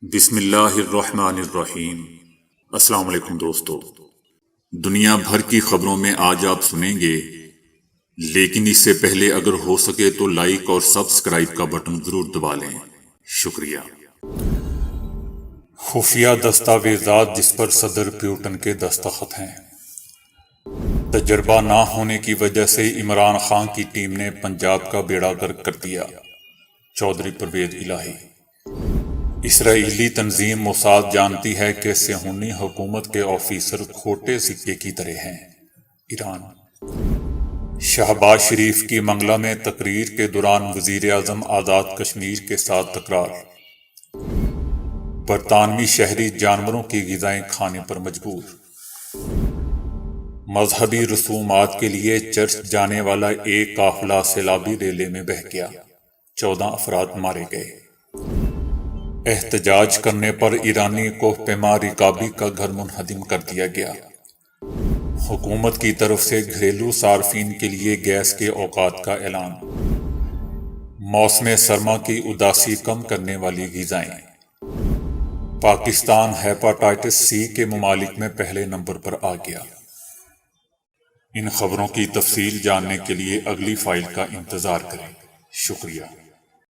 بسم اللہ الرحمن الرحیم۔ السلام علیکم دوستو، دنیا بھر کی خبروں میں آج آپ سنیں گے، لیکن اس سے پہلے اگر ہو سکے تو لائک اور سبسکرائب کا بٹن ضرور دبا لیں، شکریہ۔ خفیہ دستاویزات جس پر صدر پیوٹن کے دستخط ہیں۔ تجربہ نہ ہونے کی وجہ سے عمران خان کی ٹیم نے پنجاب کا بیڑا غرق کر دیا، چودھری پرویز الہی۔ اسرائیلی تنظیم موساد جانتی ہے کہ صہیونی حکومت کے آفیسر کھوٹے سکے کی طرح ہیں۔ ایران۔ شہباز شریف کی منگلہ میں تقریر کے دوران وزیر اعظم آزاد کشمیر کے ساتھ تکرار۔ برطانوی شہری جانوروں کی غذائیں کھانے پر مجبور۔ مذہبی رسومات کے لیے چرچ جانے والا ایک قافلہ سیلابی ریلے میں بہہ گیا، 14 افراد مارے گئے۔ احتجاج کرنے پر ایرانی کوہ پیما رکابی کا گھر منہدم کر دیا گیا۔ حکومت کی طرف سے گھریلو صارفین کے لیے گیس کے اوقات کا اعلان۔ موسم سرما کی اداسی کم کرنے والی غذائیں۔ پاکستان ہیپاٹائٹس سی کے ممالک میں پہلے نمبر پر آ گیا۔ ان خبروں کی تفصیل جاننے کے لیے اگلی فائل کا انتظار کریں، شکریہ۔